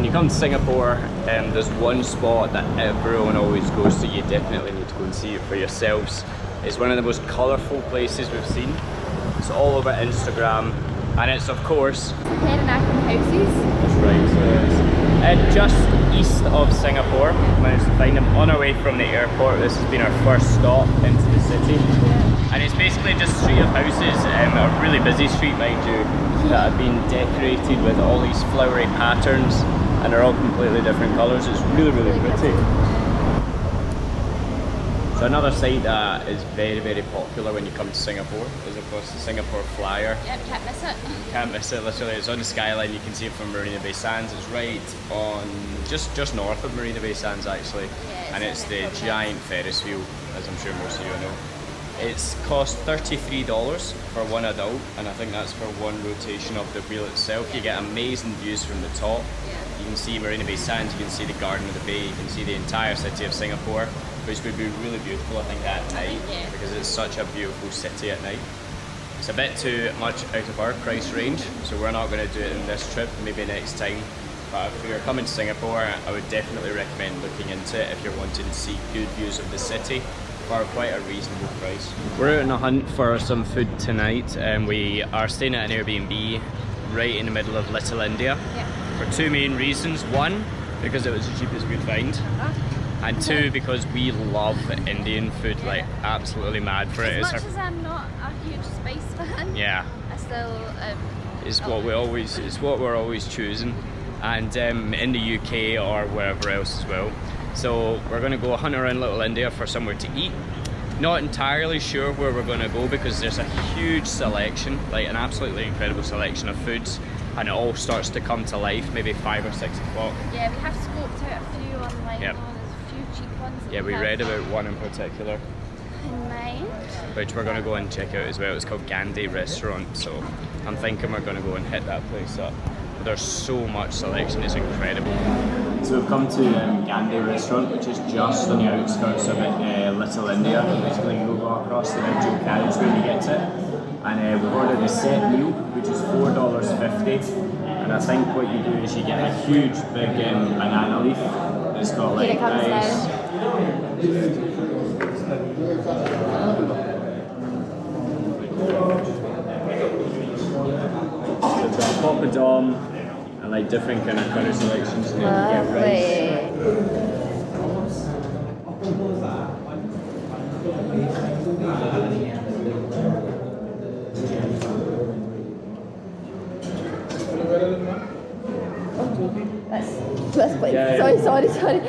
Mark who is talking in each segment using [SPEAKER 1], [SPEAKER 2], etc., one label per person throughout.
[SPEAKER 1] when you come to Singapore, there's one spot that everyone always goes to. You definitely need to go and see it for yourselves. It's one of the most colourful places we've seen. It's all over Instagram, and it's of course
[SPEAKER 2] houses.
[SPEAKER 1] That's right. So it's just east of Singapore. Managed to find them on our way from the airport. This has been our first stop into the city, and it's basically just a street of houses, a really busy street, mind you, that have been decorated with all these flowery patterns, and they're all completely different colours. It's really, really pretty. So another site that is very, very popular when you come to Singapore is of course the Singapore Flyer.
[SPEAKER 2] Yep, can't miss it.
[SPEAKER 1] You can't miss it, literally. It's on the skyline. You can see it from Marina Bay Sands. It's right on, just north of Marina Bay Sands actually.
[SPEAKER 2] Yeah,
[SPEAKER 1] and it's the giant Ferris wheel, as I'm sure most of you know. It's cost $33 for one adult, and I think that's for one rotation of the wheel itself. You get amazing views from the top. You can see Marina Bay Sands, you can see the Garden of the Bay, you can see the entire city of Singapore, which would be really beautiful, I think, at night, because it's such a beautiful city at night. It's a bit too much out of our price range, so we're not going to do it in this trip, maybe next time. But if you're coming to Singapore, I would definitely recommend looking into it if you're wanting to see good views of the city for quite a reasonable price. We're out on a hunt for some food tonight, and we are staying at an Airbnb right in the middle of Little India for two main reasons. One, because it was the cheapest we could find, and two, because we love Indian food, like absolutely mad for it.
[SPEAKER 2] As much as I'm not a huge spice fan, I still
[SPEAKER 1] it's what we're always choosing, and in the UK or wherever else as well. So we're going to go hunt around Little India for somewhere to eat. Not entirely sure where we're going to go because there's a huge selection, like an absolutely incredible selection of foods, and it all starts to come to life maybe 5 or 6 o'clock.
[SPEAKER 2] Yeah, we have scoped out a few online. There's a few cheap ones.
[SPEAKER 1] Yeah, we read about one in particular,
[SPEAKER 2] in mind,
[SPEAKER 1] which we're going to go and check out as well. It's called Gandhi Restaurant, so I'm thinking we're going to go and hit that place up. But there's so much selection, it's incredible. So we've come to Gandhi Restaurant, which is just on the outskirts of Little India. Basically you go across the original carriageway when you get to it. And we've ordered a set meal, which is $4.50. And I think what you do is you get a huge big banana leaf. It's got like rice. So we've got papadom, and like different kind of curry selections, and then you get rice.
[SPEAKER 2] That's quite. Sorry. Sorry.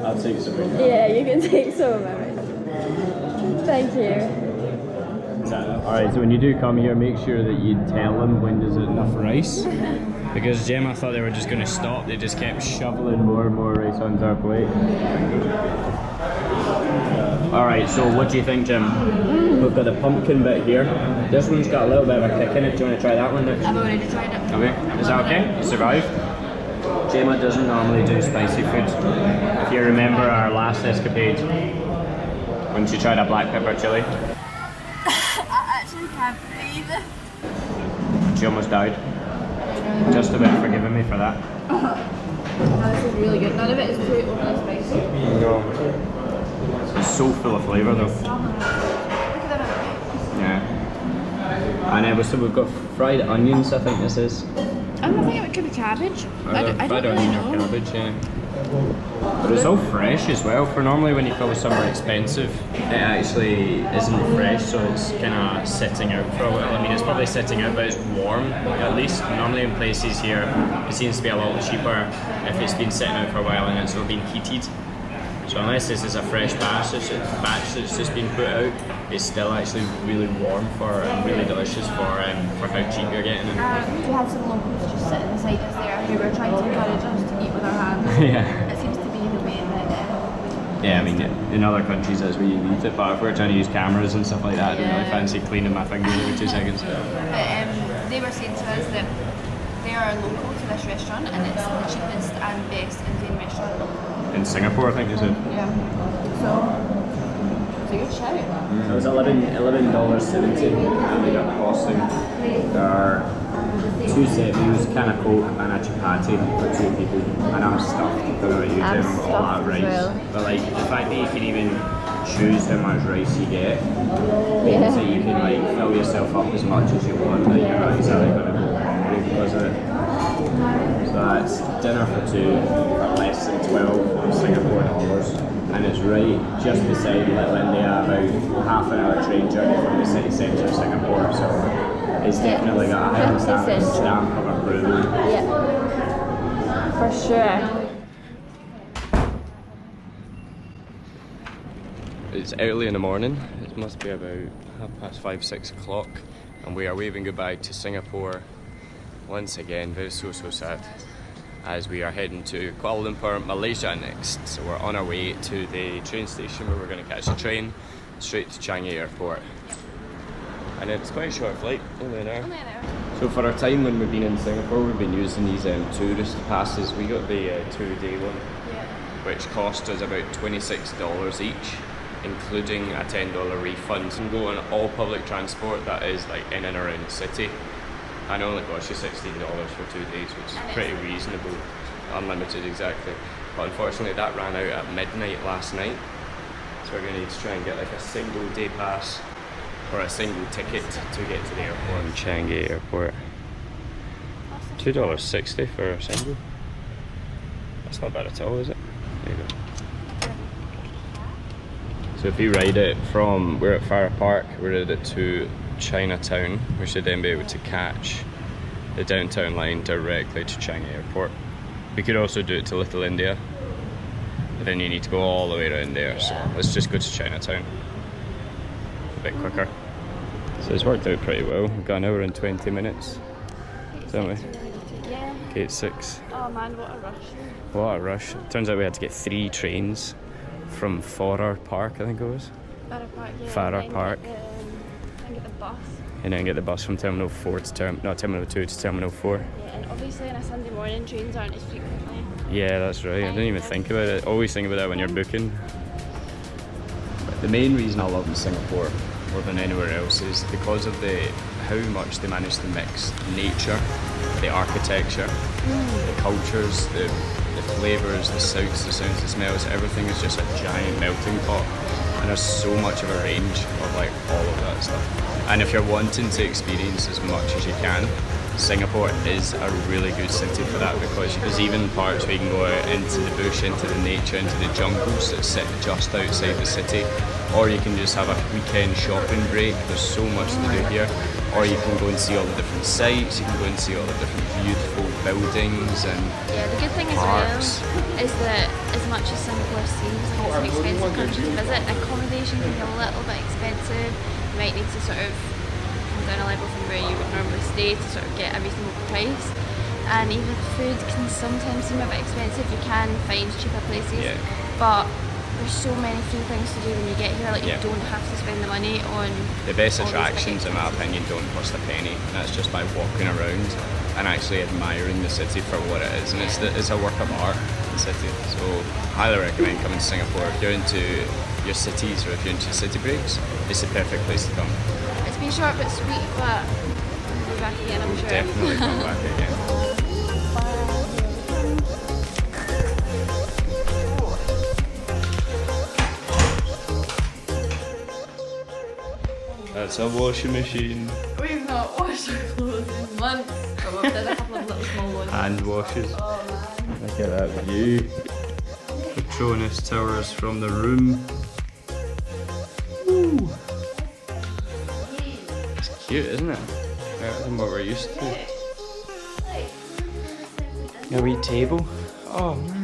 [SPEAKER 2] I'll take some.
[SPEAKER 3] Yeah, you can take some of mine. Thank you.
[SPEAKER 1] Alright, so when you do come here, make sure that you tell them when there's enough rice. Because Gemma thought they were just going to stop, they just kept shoveling more and more rice onto our plate. Alright, so what do you think, Jim? We've got the pumpkin bit here. This one's got a little bit of a kick in it. Do you want to try that one next?
[SPEAKER 2] I've already tried it.
[SPEAKER 1] Okay, is that okay? You survived? Gemma doesn't normally do spicy food. If you remember our last escapade, when she tried a black pepper chili.
[SPEAKER 2] I actually can't breathe.
[SPEAKER 1] She almost died. Just about forgiving me for that.
[SPEAKER 2] No, this is really good. None of it is too overly spicy.
[SPEAKER 1] No. It's so full of flavour though. Yeah. And so we've got fried onions, I think this is.
[SPEAKER 2] I think it could be cabbage. I don't
[SPEAKER 1] fried
[SPEAKER 2] really
[SPEAKER 1] onion or
[SPEAKER 2] know.
[SPEAKER 1] cabbage, yeah. But it's all fresh as well. For normally when you go somewhere expensive, it actually isn't fresh, so it's kind of sitting out for a while. I mean, it's probably sitting out, but it's warm at least. Normally in places here, it seems to be a lot cheaper if it's been sitting out for a while and it's still been heated. So unless this is a fresh batch that's just been put out, it's still actually really warm and really delicious for how cheap you're getting it.
[SPEAKER 2] We had some locals just sitting beside us there who were trying to encourage us to eat with our hands.
[SPEAKER 1] Yeah.
[SPEAKER 2] It seems to be the way that
[SPEAKER 1] yeah, I mean, in other countries that's where you eat it, but if we're trying to use cameras and stuff like that, I don't really fancy cleaning my fingers every 2 seconds.
[SPEAKER 2] But they were saying to us that they are local to this restaurant and it's the cheapest and best Indian restaurant
[SPEAKER 1] in Singapore, I think, is it?
[SPEAKER 2] Yeah. So, it's a good shout.
[SPEAKER 1] So it's $11.70 and they got costing. There are 2 set meals, can of Coke and a chapati for 2 people. And I'm stuffed. I don't know about you,
[SPEAKER 2] I'm
[SPEAKER 1] Tim, with all that
[SPEAKER 2] stuffed as
[SPEAKER 1] rice.
[SPEAKER 2] well.
[SPEAKER 1] But like the fact that you can even choose how much rice you get means that you can like fill yourself up as much as you want, that you're not exactly going to go hungry because of it. So that's dinner for 2 for less than 12 Singapore dollars. And it's right just beside Little India, about half an hour train journey from the city centre of Singapore. So it's definitely got a high stamp of approval.
[SPEAKER 3] Yeah, for sure.
[SPEAKER 1] It's early in the morning. It must be about 5:30, 6 o'clock, and we are waving goodbye to Singapore once again. Very so sad, as we are heading to Kuala Lumpur, Malaysia next. So we're on our way to the train station where we're going to catch a train straight to Changi Airport. And it's quite a short flight, only an hour. So for our time when we've been in Singapore, we've been using these tourist passes. We got the 2-day one, which cost us about $26 each, including a $10 refund. You can go on all public transport that is like in and around the city, and it only costs you $16 for 2 days, which is pretty reasonable. Unlimited, exactly. But unfortunately that ran out at midnight last night, so we're going to need to try and get like a single day pass or a single ticket to get to the airport. Changi Airport. $2.60 for a single. That's not bad at all, is it? There you go. So if you ride it from, we're at Farrer Park, we ride it to Chinatown, we should then be able to catch the downtown line directly to Changi Airport. We could also do it to Little India, but then you need to go all the way around there, so let's just go to Chinatown. A bit quicker. So it's worked out pretty well. We've got an hour and 20 minutes, don't we?
[SPEAKER 3] Yeah.
[SPEAKER 1] Okay, it's 6.
[SPEAKER 3] Oh man, what a rush.
[SPEAKER 1] What a rush. Turns out we had to get 3 trains from Farrer Park, I think it was.
[SPEAKER 3] Farrer Park, yeah.
[SPEAKER 1] Farrer Park.
[SPEAKER 3] And get the bus.
[SPEAKER 1] And then get the bus from Terminal 4 to Terminal 2 to Terminal 4.
[SPEAKER 3] Yeah, and obviously on a Sunday morning trains aren't as frequently.
[SPEAKER 1] Yeah, that's right. I didn't even think about it. Always think about that when you're booking. But the main reason I love Singapore more than anywhere else is because of how much they manage to mix nature, the architecture, the cultures, the flavours, the sights, the sounds, the smells. Everything is just a giant melting pot, and there's so much of a range of like all of that stuff. And if you're wanting to experience as much as you can, Singapore is a really good city for that, because there's even parts where you can go out into the bush, into the nature, into the jungles that sit just outside the city, or you can just have a weekend shopping break. There's so much to do here. Or you can go and see all the different sites, you can go and see all the different beautiful buildings and
[SPEAKER 3] yeah, the good thing
[SPEAKER 1] parks.
[SPEAKER 3] As well is that as much as Singapore seems like it's an expensive country to visit, accommodation can be a little bit expensive. You might need to sort of come down a level from where you would normally stay to sort of get a reasonable price. And even food can sometimes seem a bit expensive. You can find cheaper places, but there's so many free things to do when you get here. Like you don't have to spend the money on. The best attractions, in my opinion, don't cost a penny, and that's just by walking around and actually admiring the city for what it is. And it's a work of art, the city. So highly recommend coming to Singapore. If you're into your cities, or if you're into city breaks, it's the perfect place to come. It's been short but sweet, but we'll be back again, I'm sure.
[SPEAKER 1] Definitely come back again. That's a washing machine.
[SPEAKER 2] We've not washed our clothes in months, but we've done a couple of little small ones.
[SPEAKER 1] Hand washes.
[SPEAKER 2] Oh man.
[SPEAKER 1] Look at that view. Petronas Towers from the room. Woo. It's cute, isn't it? Better than what we're used to. A wee table. Oh man.